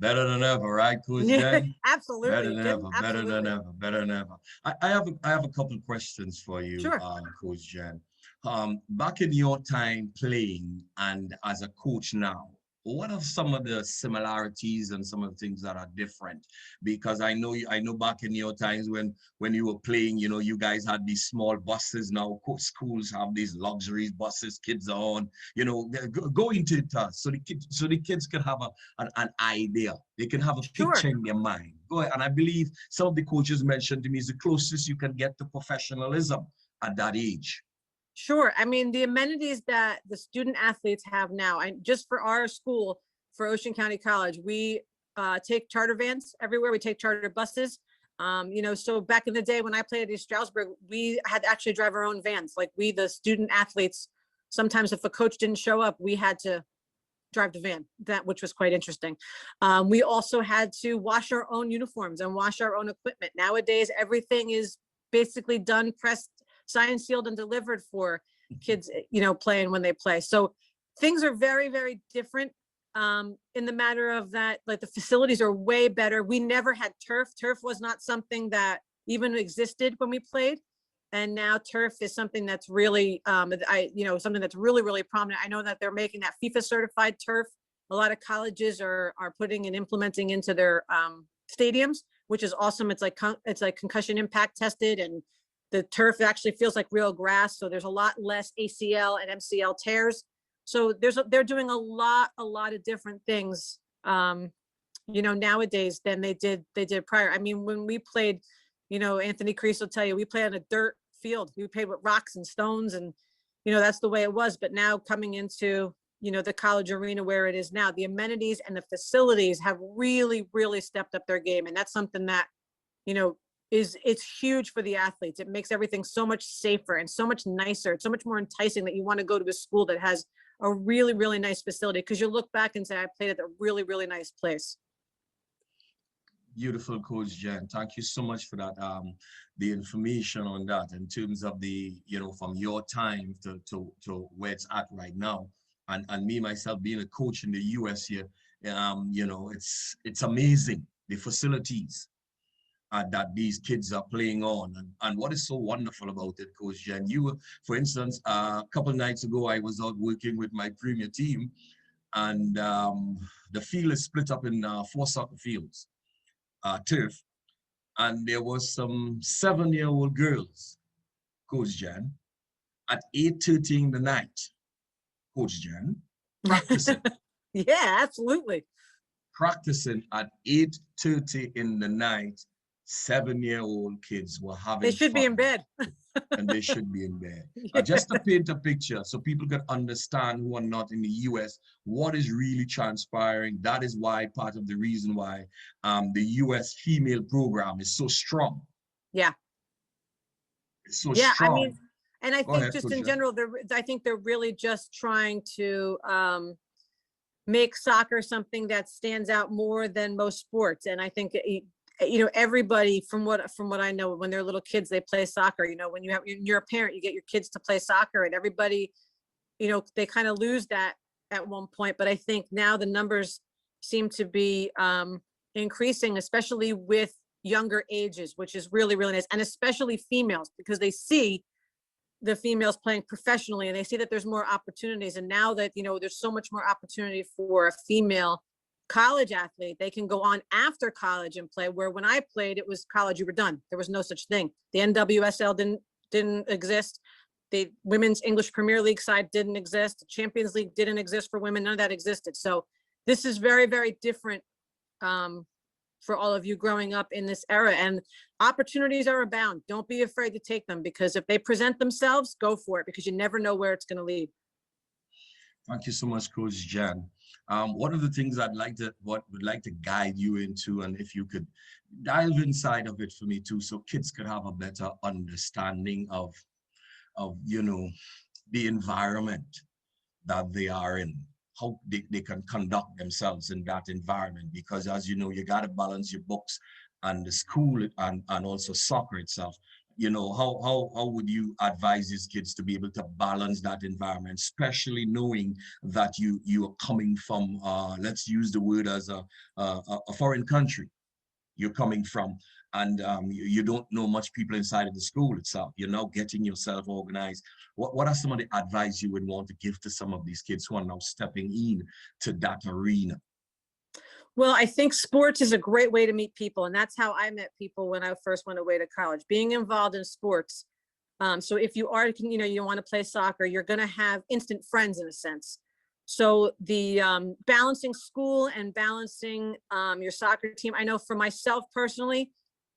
Better than ever, right, Coach Yeah, Jen? Better absolutely, than Jim. ever, better than Absolutely. ever, better than ever. I have a couple of questions for you, Sure. Coach Jen. Back in your time playing and as a coach now, what are some of the similarities and some of the things that are different? Because I know back in your times when you were playing, you know, you guys had these small buses. Now schools have these luxury buses. Kids are on, you know, go into it so the kids can have an idea. They can have a Sure. picture in their mind. Go ahead. And I believe some of the coaches mentioned to me is the closest you can get to professionalism at that age. Sure. I mean, the amenities that the student athletes have now, and just for our school, for Ocean County College, we take charter vans everywhere. We take charter buses. So back in the day when I played at East Stroudsburg, we had to actually drive our own vans. Like the student athletes, sometimes if a coach didn't show up, we had to drive the van, which was quite interesting. We also had to wash our own uniforms and wash our own equipment. Nowadays, everything is basically done, pressed, signed, sealed, and delivered for kids, playing when they play. So things are very, very different in the matter of that. Like the facilities are way better. We never had turf. Turf was not something that even existed when we played. And now turf is something that's really, something that's really, really prominent. I know that they're making that FIFA certified turf. A lot of colleges are putting and implementing into their stadiums, which is awesome. It's like concussion impact tested, and the turf actually feels like real grass. So there's a lot less ACL and MCL tears. So they're doing a lot of different things, nowadays than they did prior. I mean, when we played, Anthony Crease will tell you, we played on a dirt field. We played with rocks and stones, and that's the way it was. But now coming into the college arena where it is now, the amenities and the facilities have really, really stepped up their game, and that's something that it's huge for the athletes. It makes everything so much safer and so much nicer. It's so much more enticing that you want to go to a school that has a really, really nice facility, because you look back and say, I played at a really, really nice place. Beautiful, Coach Jen. Thank you so much for that. The information on that in terms of the, from your time to where it's at right now. And me myself being a coach in the US here, it's amazing the facilities that these kids are playing on. And what is so wonderful about it, Coach Jen, for instance, a couple of nights ago, I was out working with my premier team, and the field is split up in 4 soccer fields. Turf, and there was some 7-year-old girls, Coach Jan, at 8:30 in the night, Coach Jan, practicing, Yeah, absolutely. practicing at 8:30 in the night. 7-year-old kids were They having should be in fun. bed. And they should be in bed. Yeah. Just to paint a picture so people can understand who are not in the US what is really transpiring. That is why part of the reason why the US female program is so strong. Yeah. It's so Yeah. I strong. mean, and I Go think ahead, just Coach in Jen. general, I think they're really just trying to make soccer something that stands out more than most sports. And I think everybody, from what I know, when they're little kids, they play soccer. When you're a parent, you get your kids to play soccer, and everybody, they kind of lose that at one point. But I think now the numbers seem to be increasing, especially with younger ages, which is really, really nice, and especially females, because they see the females playing professionally, and they see that there's more opportunities. And now that there's so much more opportunity for a female college athlete, they can go on after college and play, where when I played, it was college, you were done. There was no such thing. The NWSL didn't exist. The women's English Premier League side didn't exist. The Champions League didn't exist for women. None of that existed. So this is very, very different for all of you growing up in this era, and opportunities are abound. Don't be afraid to take them, because if they present themselves, go for it, because you never know where it's going to lead. Thank you so much, Coach Jan. One of the things would like to guide you into, and if you could dive inside of it for me too, so kids could have a better understanding of the environment that they are in, how they can conduct themselves in that environment. Because as you know, you got to balance your books and the school and also soccer itself. you know, how would you advise these kids to be able to balance that environment, especially knowing that you are coming from, let's use the word as a foreign country you're coming from, and you don't know much people inside of the school itself. You're now getting yourself organized. What are some of the advice you would want to give to some of these kids who are now stepping in to that arena? Well, I think sports is a great way to meet people. And that's how I met people when I first went away to college, being involved in sports. So if you are, you want to play soccer, you're going to have instant friends in a sense. So the balancing school and balancing your soccer team, I know for myself personally,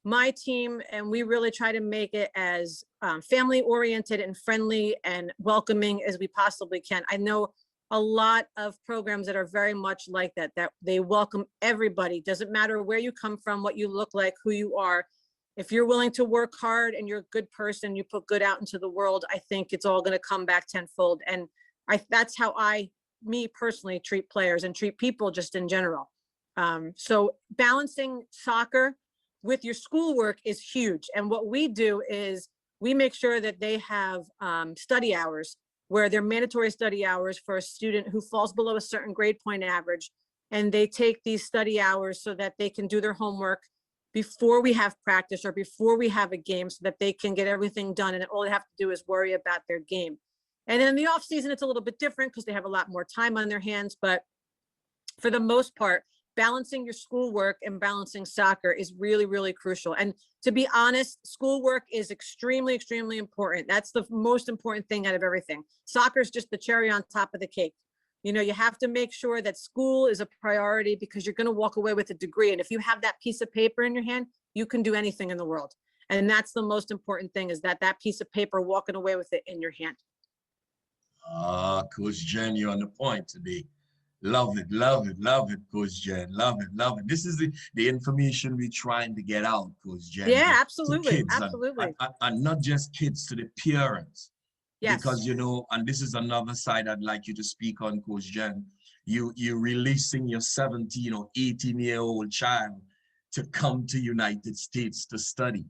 my team, and we really try to make it as family oriented and friendly and welcoming as we possibly can. I know a lot of programs that are very much like that, that they welcome everybody. Doesn't matter where you come from, what you look like, who you are. If you're willing to work hard and you're a good person, you put good out into the world, I think it's all going to come back tenfold. And that's how me personally treat players and treat people just in general. So balancing soccer with your schoolwork is huge. And what we do is we make sure that they have study hours, where they're mandatory study hours for a student who falls below a certain grade point average. And they take these study hours so that they can do their homework before we have practice or before we have a game, so that they can get everything done. And all they have to do is worry about their game. And in the off season, it's a little bit different because they have a lot more time on their hands. But for the most part, balancing your schoolwork and balancing soccer is really, really crucial. And to be honest, schoolwork is extremely, extremely important. That's the most important thing out of everything. Soccer is just the cherry on top of the cake. You have to make sure that school is a priority, because you're going to walk away with a degree. And if you have that piece of paper in your hand, you can do anything in the world. And that's the most important thing, is that piece of paper, walking away with it in your hand. Coach Jen, you're on the point today. Love it, love it, love it, Coach Jen. Love it, love it. This is the information we're trying to get out, Coach Jen, Yeah, to absolutely. kids, Absolutely. and not just kids, to the parents. Yes. Because, and this is another side I'd like you to speak on, Coach Jen. You're releasing your 17 or 18-year-old child to come to United States to study.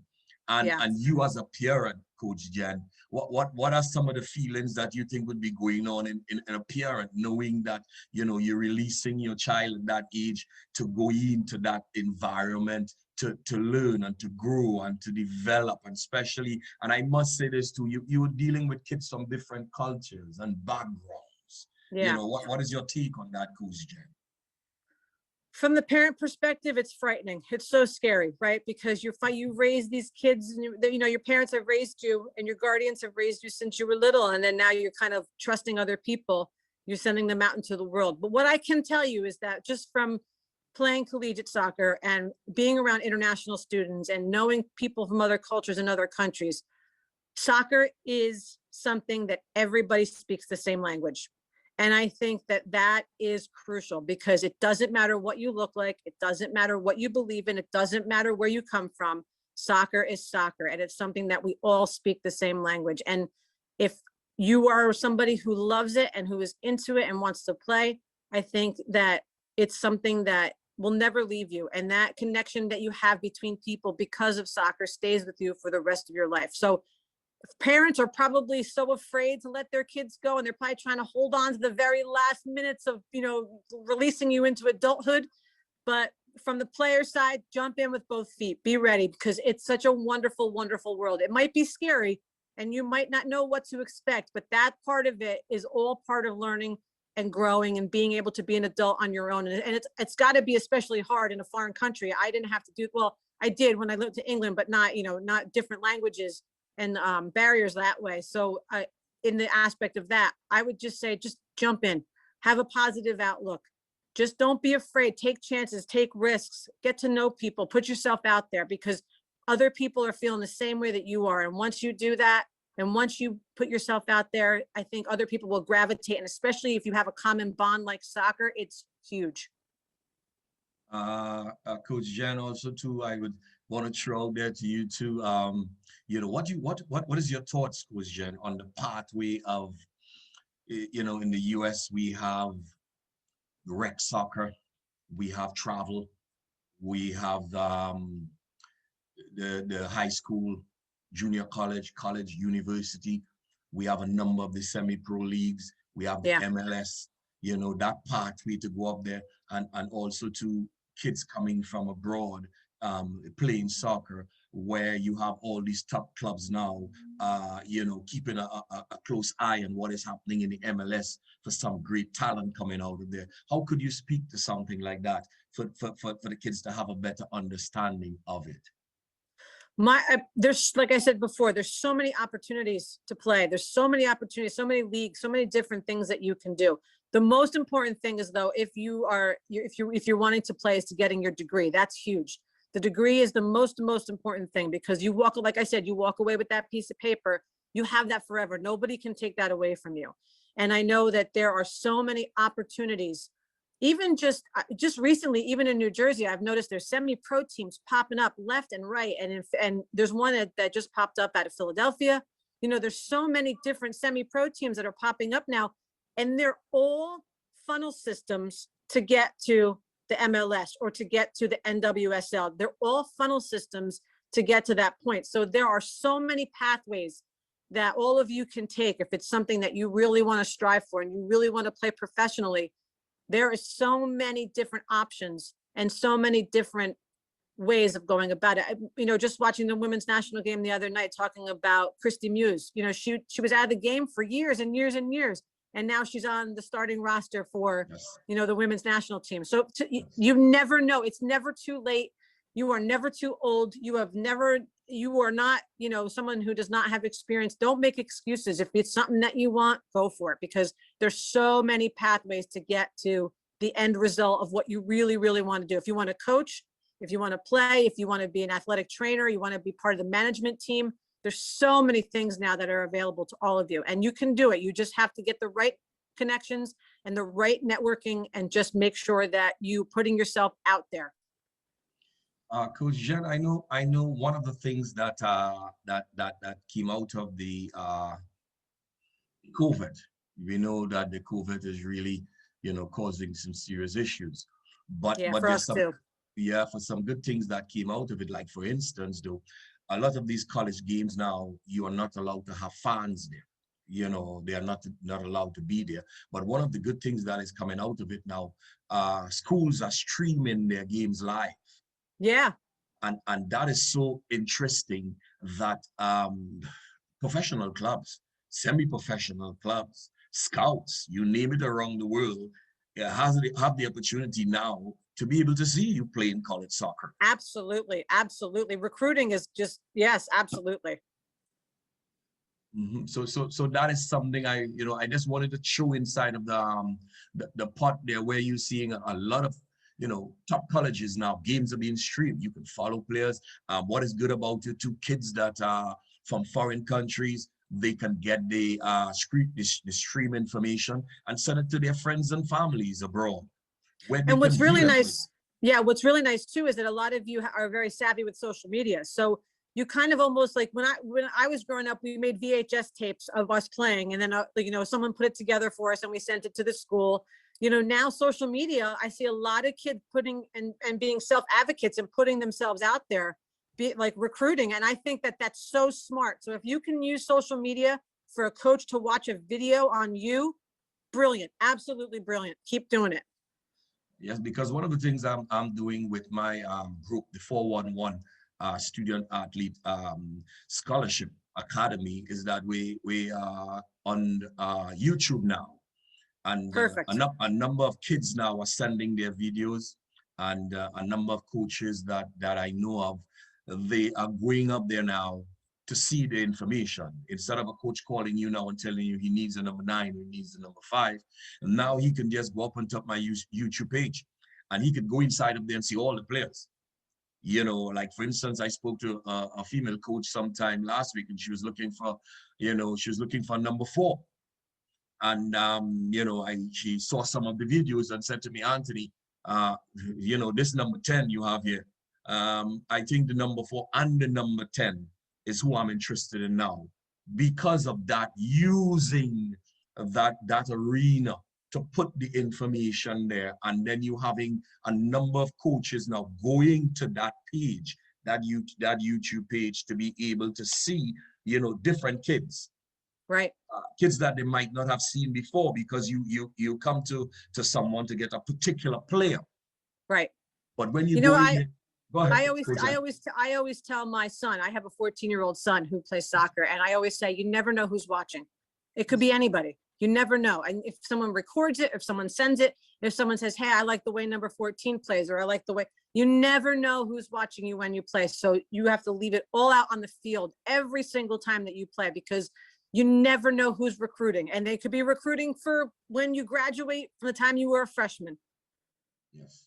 And Yeah. you as a parent, Coach Jen, what are some of the feelings that you think would be going on in a parent, knowing that, you're releasing your child at that age to go into that environment, to learn and to grow and to develop, and especially, and I must say this too, you're dealing with kids from different cultures and backgrounds. Yeah. What is your take on that, Coach Jen? From the parent perspective, it's frightening. It's so scary, right? Because you raise these kids, and your parents have raised you, and your guardians have raised you since you were little, and then now you're kind of trusting other people. You're sending them out into the world. But what I can tell you is that just from playing collegiate soccer and being around international students and knowing people from other cultures and other countries, soccer is something that everybody speaks the same language. And I think that is crucial, because it doesn't matter what you look like. It doesn't matter what you believe in. It doesn't matter where you come from. Soccer is soccer. And it's something that we all speak the same language. And if you are somebody who loves it and who is into it and wants to play, I think that it's something that will never leave you. And that connection that you have between people because of soccer stays with you for the rest of your life. So parents are probably so afraid to let their kids go, and they're probably trying to hold on to the very last minutes of releasing you into adulthood. But from the player side, jump in with both feet. Be ready, because it's such a wonderful, wonderful world. It might be scary and you might not know what to expect, but that part of it is all part of learning and growing and being able to be an adult on your own. And it's got to be especially hard in a foreign country. I didn't have to do, well, I did when I lived to England, but not, not different languages and barriers that way. So in the aspect of that, I would just say, just jump in, have a positive outlook. Just don't be afraid, take chances, take risks, get to know people, put yourself out there, because other people are feeling the same way that you are. And once you do that, and once you put yourself out there, I think other people will gravitate. And especially if you have a common bond like soccer, it's huge. Coach Jen, also too, I would want to throw out there to you too. What is your thoughts, Coach Jen, on the pathway of, in the US we have rec soccer, we have travel, we have the high school, junior college, college, university. We have a number of the semi-pro leagues. We have the Yeah. MLS, you know, that pathway to go up there, and also to kids coming from abroad playing soccer, where you have all these top clubs now, you know, keeping a close eye on what is happening in the MLS for some great talent coming out of there. How could you speak to something like that for the kids to have a better understanding of it? There's, like I said before, there's so many opportunities to play. There's so many opportunities, so many leagues, so many different things that you can do. The most important thing is, though, if you're wanting to play, is to getting your degree. That's huge. The degree is the most important thing, because you walk, like I said, you walk away with that piece of paper, you have that forever. Nobody can take that away from you. And I know that there are so many opportunities. Even just recently, even in New Jersey, I've noticed there's semi-pro teams popping up left and right. And there's one that just popped up out of Philadelphia. You know, there's so many different semi-pro teams that are popping up now, and they're all funnel systems to get to the MLS or to get to the NWSL. They're all funnel systems to get to that point. So there are so many pathways that all of you can take if it's something that you really want to strive for and you really want to play professionally. There are so many different options and so many different ways of going about it. You know, just watching the women's national game the other night, talking about Christy Muse, you know, she was out of the game for years and years and years. And now she's on the starting roster for, Yes. you know, the women's national team. So you never know. It's never too late. You are never too old. You are not, you know, someone who does not have experience. Don't make excuses. If it's something that you want, go for it, because there's so many pathways to get to the end result of what you really, really want to do. If you want to coach, if you want to play, if you want to be an athletic trainer, you want to be part of the management team, there's so many things now that are available to all of you, and you can do it. You just have to get the right connections and the right networking, and just make sure that you putting yourself out there. Coach Jen, I know one of the things that came out of the COVID. We know that the COVID is really, you know, causing some serious issues, but Yeah, for there's us some, too. yeah, for some good things that came out of it. Like, for instance, though, a lot of these college games now, you are not allowed to have fans there. You know, they are not allowed to be there. But one of the good things that is coming out of it now, schools are streaming their games live. Yeah. And that is so interesting that professional clubs, semi-professional clubs, scouts, you name it, around the world, have the opportunity now to be able to see you playing college soccer. Absolutely. Absolutely. Recruiting is just, yes, absolutely. Mm-hmm. So that is something I just wanted to show inside of the pot there, where you're seeing a lot of, you know, top colleges now. Games are being streamed. You can follow players. What is good about it to kids that are from foreign countries, they can get the stream information and send it to their friends and families abroad, where they And can what's view really them. nice, yeah, what's really nice too is that a lot of you are very savvy with social media. So you kind of almost like, when I was growing up, we made VHS tapes of us playing, and then you know, someone put it together for us and we sent it to the school. You know, now social media, I see a lot of kids putting and being self-advocates and putting themselves out there, be like recruiting. And I think that that's so smart. So if you can use social media for a coach to watch a video on you, brilliant, absolutely brilliant. Keep doing it. Yes, because one of the things I'm doing with my group, the 411 Student Athlete Scholarship Academy, is that we are on YouTube now, and Perfect. a number of kids now are sending their videos, and a number of coaches that I know of, they are going up there now to see the information. Instead of a coach calling you now and telling you he needs a number 9, he needs a number 5, and now he can just go up on top of my YouTube page, and he could go inside of there and see all the players. You know, like, for instance, I spoke to a female coach sometime last week, and she was looking for, you know, number 4. And, you know, she saw some of the videos and said to me, Anthony, you know, this number 10 you have here, I think the number 4 and the number 10 is who I'm interested in now. Because of that, using that arena to put the information there, and then you having a number of coaches now going to that page that YouTube page to be able to see, you know, different kids. Right. Kids that they might not have seen before, because you come to someone to get a particular player. Right. But when you You know, go in, go ahead. I always tell my son, I have a 14-year-old son who plays soccer, and I always say, you never know who's watching. It could be anybody. You never know. And if someone records it, if someone sends it, if someone says, hey, I like the way number 14 plays, or I like the way, you never know who's watching you when you play. So you have to leave it all out on the field every single time that you play, because you never know who's recruiting. And they could be recruiting for when you graduate from the time you were a freshman. Yes.